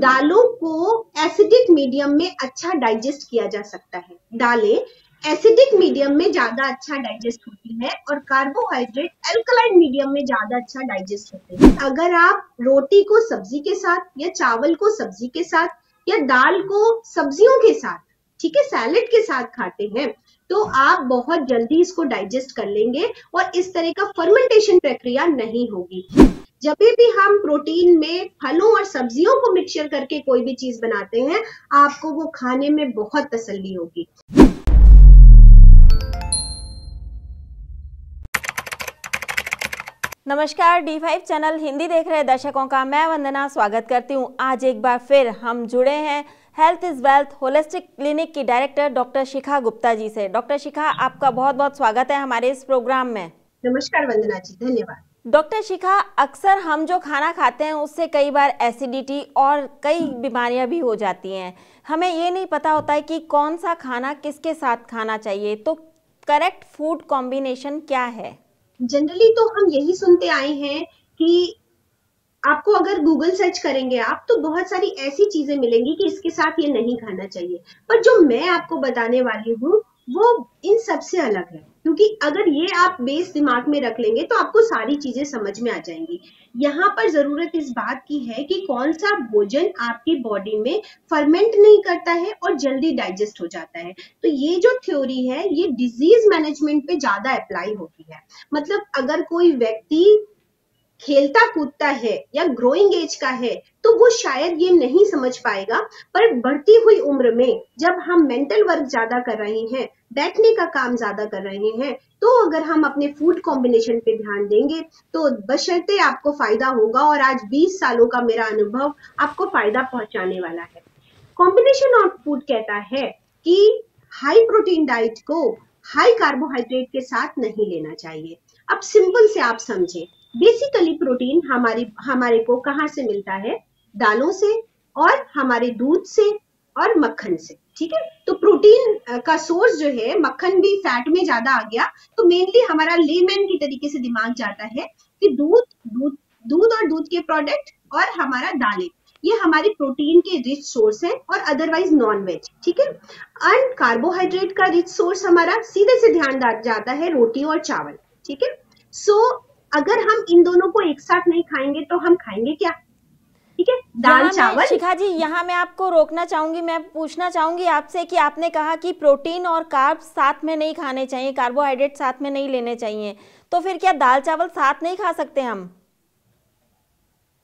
दालों को acidic medium में अच्छा डाइजेस्ट किया जा सकता है। दालें एसिडिक मीडियम में ज्यादा अच्छा डाइजेस्ट होती है और कार्बोहाइड्रेट अल्कलाइन मीडियम में ज्यादा अच्छा डाइजेस्ट होते हैं। अगर आप रोटी को सब्जी के साथ या चावल को सब्जी के साथ या दाल को सब्जियों के साथ, ठीक है, सैलेड के साथ खाते हैं तो आप बहुत जल्दी इसको डाइजेस्ट कर लेंगे और इस तरह का फर्मेंटेशन प्रक्रिया नहीं होगी। जब भी हम प्रोटीन में फलों और सब्जियों को मिक्सचर करके कोई भी चीज बनाते हैं, आपको वो खाने में बहुत तसल्ली होगी। नमस्कार, D5 चैनल हिंदी देख रहे दर्शकों का मैं वंदना स्वागत करती हूं। आज एक बार फिर हम जुड़े हैं health is wealth holistic clinic की डायरेक्टर डॉक्टर शिखा गुप्ता जी से। डॉक्टर शिखा, आपका बहुत बहुत स्वागत है हमारे इस प्रोग्राम में। नमस्कार वंदना जी, धन्यवाद। डॉक्टर शिखा, अक्सर हम जो खाना खाते हैं उससे कई बार एसिडिटी और कई बीमारियां भी हो जाती हैं। हमें ये नहीं पता होता है कि कौन सा खाना किसके साथ खाना चाहिए, तो करेक्ट फूड कॉम्बिनेशन क्या है? जनरली तो हम यही सुनते आए हैं कि आपको अगर गूगल सर्च करेंगे आप तो बहुत सारी ऐसी चीजें मिलेंगी कि इसके साथ ये नहीं खाना चाहिए, पर जो मैं आपको बताने वाली हूँ वो इन सब से अलग है, क्योंकि अगर ये आप बेस दिमाग में रख लेंगे तो आपको सारी चीजें समझ में आ जाएंगी। यहाँ पर जरूरत इस बात की है कि कौन सा भोजन आपकी बॉडी में फर्मेंट नहीं करता है और जल्दी डाइजेस्ट हो जाता है। तो ये जो थ्योरी है ये डिजीज मैनेजमेंट पे ज्यादा अप्लाई होती है। मतलब अगर कोई व्यक्ति खेलता कूदता है या ग्रोइंग एज का है तो वो शायद ये नहीं समझ पाएगा, पर बढ़ती हुई उम्र में जब हम मेंटल वर्क ज्यादा कर रहे हैं, बैठने का काम ज्यादा कर रहे हैं, तो अगर हम अपने फूड कॉम्बिनेशन पे ध्यान देंगे तो बशर्ते आपको फायदा होगा और आज 20 सालों का मेरा अनुभव आपको फायदा पहुंचाने वाला है। कॉम्बिनेशन ऑफ फूड कहता है कि हाई प्रोटीन डाइट को हाई कार्बोहाइड्रेट के साथ नहीं लेना चाहिए। अब सिंपल से आप समझें, बेसिकली प्रोटीन हमारे को कहाँ से मिलता है? दालों से और हमारे दूध से और मक्खन से, ठीक है। तो प्रोटीन का सोर्स जो है, मक्खन भी फैट में ज्यादा आ गया तो मेनली हमारा लेमैन की तरीके से दिमाग जाता है कि दूध और दूध के प्रोडक्ट और हमारा दालें, ये हमारी प्रोटीन के रिच सोर्स है और अदरवाइज नॉन वेज, ठीक है। एंड कार्बोहाइड्रेट का रिच सोर्स हमारा सीधे से ध्यान जाता है रोटी और चावल, ठीक है। सो अगर हम इन दोनों को एक साथ नहीं खाएंगे तो हम खाएंगे क्या? ठीक है, दाल चावल। शिखा जी, यहाँ मैं आपको रोकना चाहूंगी, मैं पूछना चाहूंगी आपसे कि आपने कहा कि प्रोटीन और कार्ब साथ में नहीं खाने चाहिए, कार्बोहाइड्रेट साथ में नहीं लेने चाहिए, तो फिर क्या दाल चावल साथ नहीं खा सकते हम?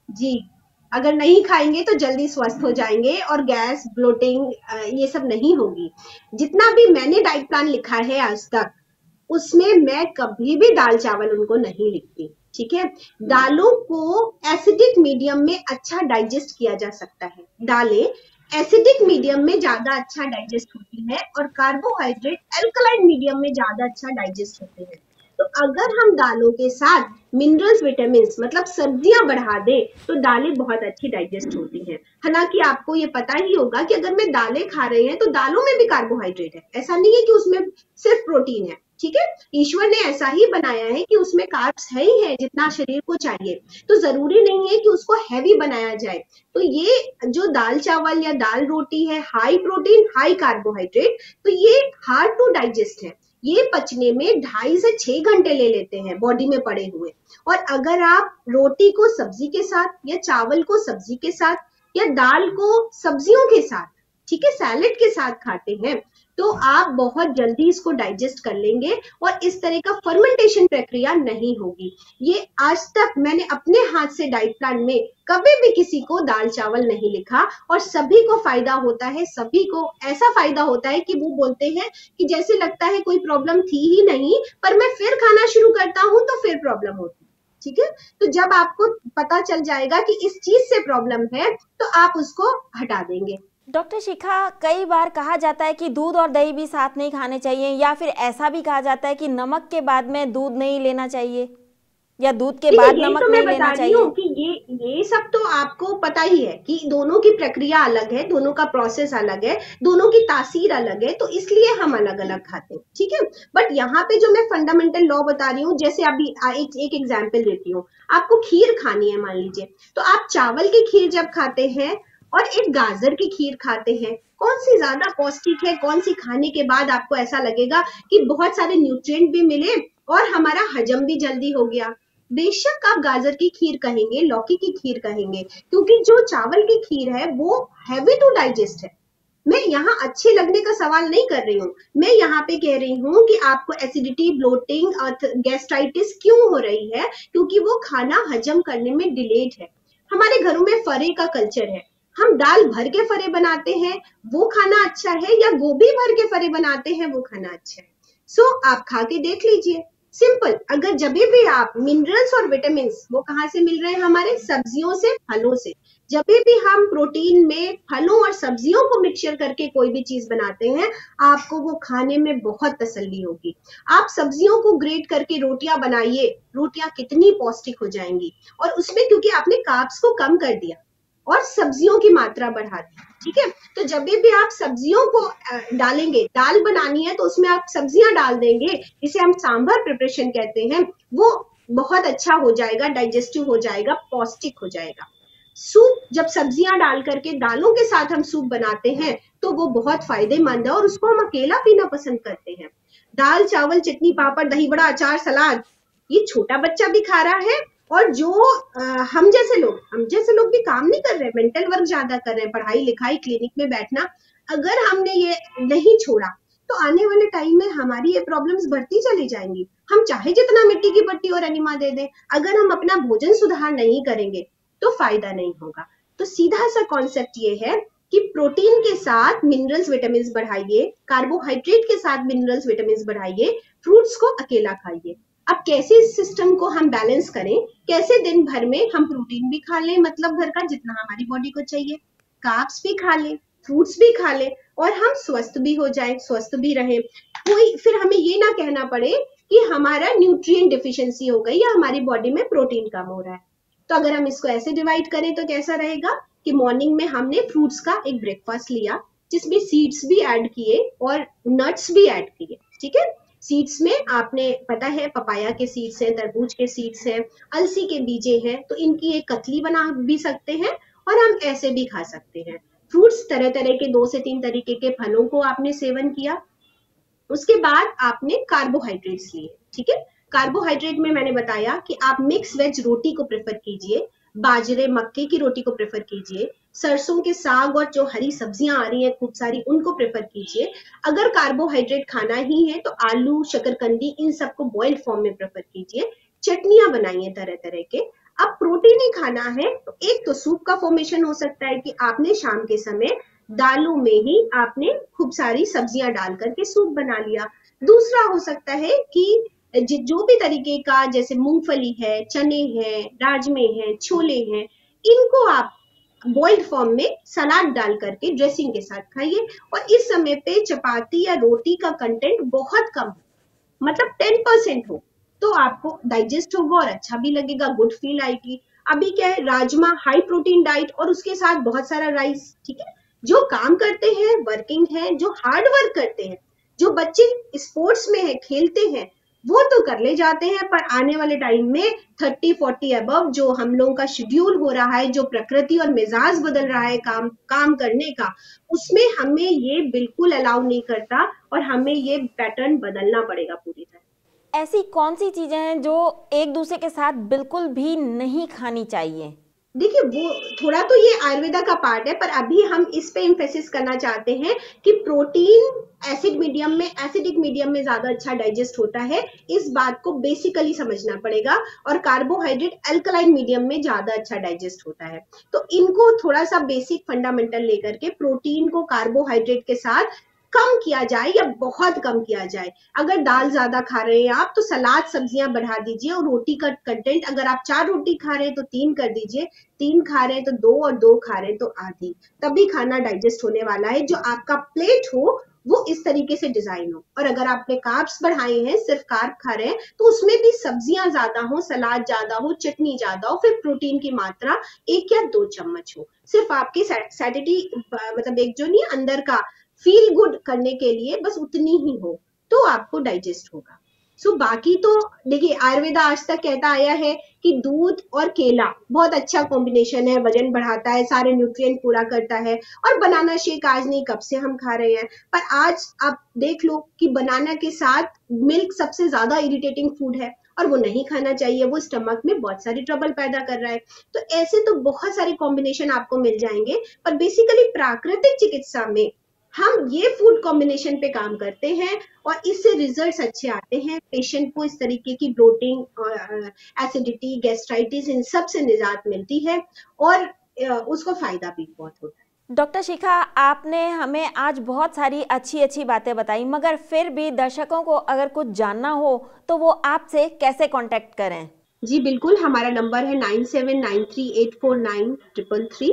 जी, अगर नहीं खाएंगे तो जल्दी स्वस्थ हो जाएंगे और गैस, ब्लोटिंग ये सब नहीं होगी। जितना भी मैंने डाइट प्लान लिखा है आज तक, उसमें मैं कभी भी दाल चावल उनको नहीं लिखती, ठीक है। दालों को एसिडिक मीडियम में अच्छा डाइजेस्ट किया जा सकता है। दालें एसिडिक मीडियम में ज्यादा अच्छा डाइजेस्ट होती है और कार्बोहाइड्रेट अल्कलाइन मीडियम में ज्यादा अच्छा डाइजेस्ट होते हैं। तो अगर हम दालों के साथ मिनरल्स, विटामिन मतलब सब्जियां बढ़ा दे तो दालें बहुत अच्छी डाइजेस्ट होती हैं। हालांकि आपको ये पता ही होगा कि अगर मैं दालें खा रहे हैं तो दालों में भी कार्बोहाइड्रेट है, ऐसा नहीं है कि उसमें सिर्फ प्रोटीन है, ठीक है। ईश्वर ने ऐसा ही बनाया है कि उसमें कार्ब्स है ही है जितना शरीर को चाहिए, तो जरूरी नहीं है कि उसको हैवी बनाया जाए। तो ये जो दाल चावल या दाल रोटी है, हाई प्रोटीन हाई कार्बोहाइड्रेट, तो ये हार्ड टू डाइजेस्ट है। ये पचने में 2.5 से 6 घंटे ले लेते हैं बॉडी में पड़े हुए। और अगर आप रोटी को सब्जी के साथ या चावल को सब्जी के साथ या दाल को सब्जियों के साथ, ठीक है, सैलेड के साथ खाते हैं तो आप बहुत जल्दी इसको डाइजेस्ट कर लेंगे और इस तरह का फर्मेंटेशन प्रक्रिया नहीं होगी। ये आज तक मैंने अपने हाथ से डाइट प्लान में कभी भी किसी को दाल चावल नहीं लिखा और सभी को फायदा होता है। सभी को ऐसा फायदा होता है कि वो बोलते हैं कि जैसे लगता है कोई प्रॉब्लम थी ही नहीं, पर मैं फिर खाना शुरू करता हूं तो फिर प्रॉब्लम होती है, ठीक है। तो जब आपको पता चल जाएगा कि इस चीज से प्रॉब्लम है तो आप उसको हटा देंगे। डॉक्टर शिखा, कई बार कहा जाता है कि दूध और दही भी साथ नहीं खाने चाहिए, या फिर ऐसा भी कहा जाता है कि नमक के बाद में दूध नहीं लेना चाहिए या दूध के बाद नमक नहीं लेना चाहिए। कि ये सब तो आपको पता ही है कि दोनों की प्रक्रिया अलग है, दोनों का प्रोसेस अलग है, दोनों की तासीर अलग है, तो इसलिए हम अलग अलग खाते हैं, ठीक है। बट यहाँ पे जो मैं फंडामेंटल लॉ बता रही हूँ, जैसे अभी एक एग्जाम्पल देती हूँ। आपको खीर खानी है मान लीजिए, तो आप चावल की खीर जब खाते हैं और एक गाजर की खीर खाते हैं, कौन सी ज्यादा पौष्टिक है, कौन सी खाने के बाद आपको ऐसा लगेगा कि बहुत सारे न्यूट्रिएंट भी मिले और हमारा हजम भी जल्दी हो गया। बेशक आप गाजर की खीर कहेंगे, लौकी की खीर कहेंगे, क्योंकि जो चावल की खीर है वो हैवी टू डाइजेस्ट है। मैं यहाँ अच्छे लगने का सवाल नहीं कर रही हूँ, मैं यहाँ पे कह रही हूँ कि आपको एसिडिटी, ब्लोटिंग और गैस्ट्राइटिस क्यों हो रही है, क्योंकि वो खाना हजम करने में डिलेड है। हमारे घरों में फरे का कल्चर है, हम दाल भर के फरे बनाते हैं, वो खाना अच्छा है, या गोभी भर के फरे बनाते हैं वो खाना अच्छा है। सो आप खा के देख लीजिए, सिंपल। अगर जब भी आप मिनरल्स और विटामिन वो कहाँ से मिल रहे हैं, हमारे सब्जियों से, फलों से। जब भी हम प्रोटीन में फलों और सब्जियों को मिक्सचर करके कोई भी चीज बनाते हैं, आपको वो खाने में बहुत तसल्ली होगी। आप सब्जियों को ग्रेट करके रोटियां बनाइए, रोटियां कितनी पौष्टिक हो जाएंगी, और उसमें क्योंकि आपने कार्ब्स को कम कर दिया और सब्जियों की मात्रा बढ़ा दी, ठीक है। तो जब भी आप सब्जियों को डालेंगे, दाल बनानी है तो उसमें आप सब्जियां डाल देंगे, जिसे हम सांभर प्रिपरेशन कहते हैं, वो बहुत अच्छा हो जाएगा, डाइजेस्टिव हो जाएगा, पौष्टिक हो जाएगा। सूप जब सब्जियां डाल करके दालों के साथ हम सूप बनाते हैं तो वो बहुत फायदेमंद है, और उसको हम अकेला पीना पसंद करते हैं। दाल चावल चटनी पापड़ दही बड़ा अचार सलाद, ये छोटा बच्चा भी खा रहा है, और जो हम जैसे लोग भी काम नहीं कर रहे, मेंटल वर्क ज्यादा कर रहे हैं, पढ़ाई लिखाई क्लिनिक में बैठना, अगर हमने ये नहीं छोड़ा तो आने वाले टाइम में हमारी ये प्रॉब्लम्स बढ़ती चली जाएंगी। हम चाहे जितना मिट्टी की पट्टी और एनिमा दे दें, अगर हम अपना भोजन सुधार नहीं करेंगे तो फायदा नहीं होगा। तो सीधा सा कॉन्सेप्ट ये है कि प्रोटीन के साथ मिनरल्स विटामिन बढ़ाइए, कार्बोहाइड्रेट के साथ मिनरल्स विटामिन बढ़ाइए, फ्रूट्स को अकेला खाइए। अब कैसे इस सिस्टम को हम बैलेंस करें, कैसे दिन भर में हम प्रोटीन भी खा लें, मतलब घर का जितना हमारी बॉडी को चाहिए, कार्ब्स भी खा लें, फ्रूट्स भी खा लें, और हम स्वस्थ भी हो जाएं, स्वस्थ भी रहें। कोई फिर हमें ये ना कहना पड़े कि हमारा न्यूट्रिएंट डिफिशियंसी हो गई या हमारी बॉडी में प्रोटीन कम हो रहा है। तो अगर हम इसको ऐसे डिवाइड करें तो कैसा रहेगा कि मॉर्निंग में हमने फ्रूट्स का एक ब्रेकफास्ट लिया, जिसमें सीड्स भी ऐड किए और नट्स भी ऐड किए, ठीक है। सीड्स में आपने पता है पपाया के सीड्स हैं, तरबूज के सीड्स हैं, अलसी के बीजे हैं, तो इनकी एक कतली बना भी सकते हैं और हम ऐसे भी खा सकते हैं। फ्रूट्स तरह तरह के 2 से 3 तरीके के फलों को आपने सेवन किया। उसके बाद आपने कार्बोहाइड्रेट्स लिए, ठीक है। कार्बोहाइड्रेट में मैंने बताया कि आप मिक्स वेज रोटी को प्रेफर कीजिए, बाजरे मक्के की रोटी को प्रेफर कीजिए, सरसों के साग और जो हरी सब्जियां आ रही हैं खूब सारी, उनको प्रेफर कीजिए। अगर कार्बोहाइड्रेट खाना ही है तो आलू, शकरकंदी, इन सबको बॉइल्ड फॉर्म में प्रेफर कीजिए। चटनियां बनाइए तरह तरह के। अब प्रोटीन ही खाना है तो एक तो सूप का फॉर्मेशन हो सकता है कि आपने शाम के समय दालों में ही आपने खूब सारी सब्जियां डाल करके सूप बना लिया। दूसरा हो सकता है कि जो भी तरीके का, जैसे मूंगफली है, चने हैं, राजमे हैं, छोले हैं, इनको आप बॉइल्ड फॉर्म में सलाद डाल करके ड्रेसिंग के साथ खाइए। और इस समय पे चपाती या रोटी का कंटेंट बहुत कम हो, मतलब 10% हो, तो आपको डाइजेस्ट होगा और अच्छा भी लगेगा, गुड फील आएगी। अभी क्या है, राजमा हाई प्रोटीन डाइट और उसके साथ बहुत सारा राइस, ठीक है। जो काम करते हैं, वर्किंग है, जो हार्ड वर्क करते हैं, जो बच्चे स्पोर्ट्स में है, खेलते हैं, वो तो कर ले जाते हैं, पर आने वाले टाइम में 30-40 अबव जो हम लोगों का शेड्यूल हो रहा है, जो प्रकृति और मिजाज बदल रहा है काम करने का, उसमें हमें ये बिल्कुल अलाउ नहीं करता और हमें ये पैटर्न बदलना पड़ेगा पूरी तरह। ऐसी कौन सी चीजें हैं जो एक दूसरे के साथ बिल्कुल भी नहीं खानी चाहिए? देखिए, वो थोड़ा तो ये आयुर्वेदा का पार्ट है, पर अभी हम इस पे इम्फेसिस करना चाहते हैं कि प्रोटीन एसिडिक मीडियम में ज्यादा अच्छा डाइजेस्ट होता है, इस बात को बेसिकली समझना पड़ेगा। और कार्बोहाइड्रेट अल्कलाइन मीडियम में ज्यादा अच्छा डाइजेस्ट होता है। तो इनको थोड़ा सा बेसिक फंडामेंटल लेकर के प्रोटीन को कार्बोहाइड्रेट के साथ कम किया जाए या बहुत कम किया जाए। अगर दाल ज्यादा खा रहे हैं आप तो सलाद सब्जियां बढ़ा दीजिए, और रोटी का कंटेंट अगर आप 4 रोटी खा रहे हैं तो 3 कर दीजिए, 3 खा रहे हैं तो 2, और 2 खा रहे हैं तो आधी, तभी खाना डाइजेस्ट होने वाला है। जो आपका प्लेट हो वो इस तरीके से डिजाइन हो। और अगर आपने कार्ब्स बढ़ाए हैं, सिर्फ कार्ब खा रहे हैं, तो उसमें भी सब्जियां ज्यादा हो, सलाद ज्यादा हो, चटनी ज्यादा हो, फिर प्रोटीन की मात्रा 1 या 2 चम्मच हो। सिर्फ आपकी सैटिटी मतलब एक जो नहीं अंदर का फील गुड करने के लिए बस उतनी ही हो, तो आपको डाइजेस्ट होगा। सो बाकी तो देखिए, आयुर्वेदा आज तक कहता आया है कि दूध और केला बहुत अच्छा कॉम्बिनेशन है, वजन बढ़ाता है, सारे न्यूट्रिएंट पूरा करता है। और बनाना शेक आज नहीं कब से हम खा रहे हैं, पर आज आप देख लो कि बनाना के साथ मिल्क सबसे ज्यादा इरिटेटिंग फूड है और वो नहीं खाना चाहिए, वो स्टमक में बहुत सारी ट्रबल पैदा कर रहा है। तो ऐसे तो बहुत सारे कॉम्बिनेशन आपको मिल जाएंगे, पर बेसिकली प्राकृतिक चिकित्सा में हम ये फूड कॉम्बिनेशन पे काम करते हैं और इससे रिजल्ट्स अच्छे आते हैं। पेशेंट को इस तरीके की ब्लोटिंग, एसिडिटी, गैस्ट्राइटिस, इन सब से निजात मिलती है और उसको फायदा भी बहुत होता है। डॉक्टर शिखा, आपने हमें आज बहुत सारी अच्छी अच्छी बातें बताई, मगर फिर भी दर्शकों को अगर कुछ जानना हो तो वो आपसे कैसे कांटेक्ट करें? जी बिल्कुल, हमारा नंबर है 9793849333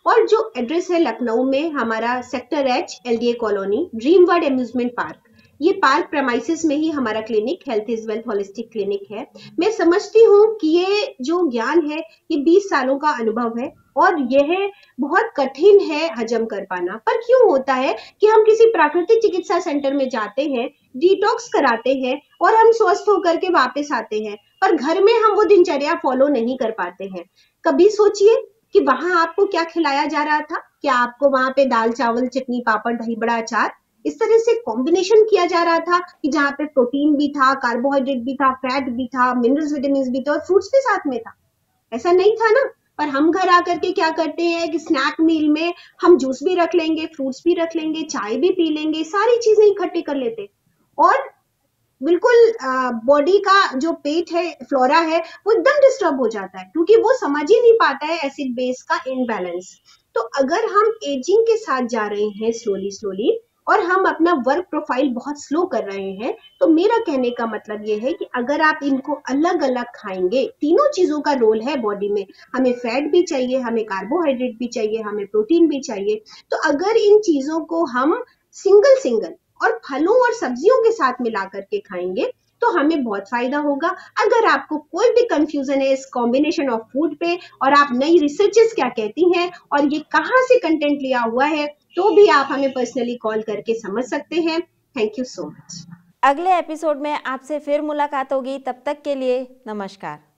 और जो एड्रेस है लखनऊ में, हमारा sector H, LDA colony, dream world amusement park. ये पार्क प्रेमाइसिस में ही हमारा clinic, health is wealth holistic clinic है। मैं समझती हूँ कि ये जो ज्ञान है ये 20 सालों का अनुभव है और यह बहुत कठिन है हजम कर पाना। पर क्यों होता है कि हम किसी प्राकृतिक चिकित्सा सेंटर में जाते हैं, डिटॉक्स कराते हैं और हम स्वस्थ होकर के वापस आते हैं, पर घर में हम वो दिनचर्या फॉलो नहीं कर पाते हैं। कभी सोचिए कि वहां आपको क्या खिलाया जा रहा था? क्या आपको वहां पे दाल चावल चटनी पापड़ दही बड़ा अचार इस तरह से कॉम्बिनेशन किया जा रहा था कि जहाँ पे प्रोटीन भी था, कार्बोहाइड्रेट भी था, फैट भी था, मिनरल्स विटामिन भी थे और फ्रूट्स भी साथ में था? ऐसा नहीं था ना। पर हम घर आकर के क्या करते हैं कि स्नैक मील में हम जूस भी रख लेंगे, फ्रूट्स भी रख लेंगे, चाय भी पी लेंगे, सारी चीजें इकट्ठी कर लेते और बिल्कुल बॉडी का जो पेट है, फ्लोरा है, वो एकदम डिस्टर्ब हो जाता है क्योंकि वो समझ ही नहीं पाता है एसिड बेस का इनबैलेंस। तो अगर हम एजिंग के साथ जा रहे हैं स्लोली स्लोली और हम अपना वर्क प्रोफाइल बहुत स्लो कर रहे हैं, तो मेरा कहने का मतलब ये है कि अगर आप इनको अलग अलग खाएंगे, तीनों चीजों का रोल है बॉडी में, हमें फैट भी चाहिए, हमें कार्बोहाइड्रेट भी चाहिए, हमें प्रोटीन भी चाहिए। तो अगर इन चीजों को हम सिंगल सिंगल और फलों और सब्जियों के साथ मिला करके खाएंगे तो हमें बहुत फायदा होगा। अगर आपको कोई भी कंफ्यूजन है इस कॉम्बिनेशन ऑफ फूड पे और आप नई रिसर्चेस क्या कहती हैं और ये कहाँ से कंटेंट लिया हुआ है, तो भी आप हमें पर्सनली कॉल करके समझ सकते हैं। Thank you so much. अगले एपिसोड में आपसे फिर मुलाकात होगी, तब तक के लिए नमस्कार।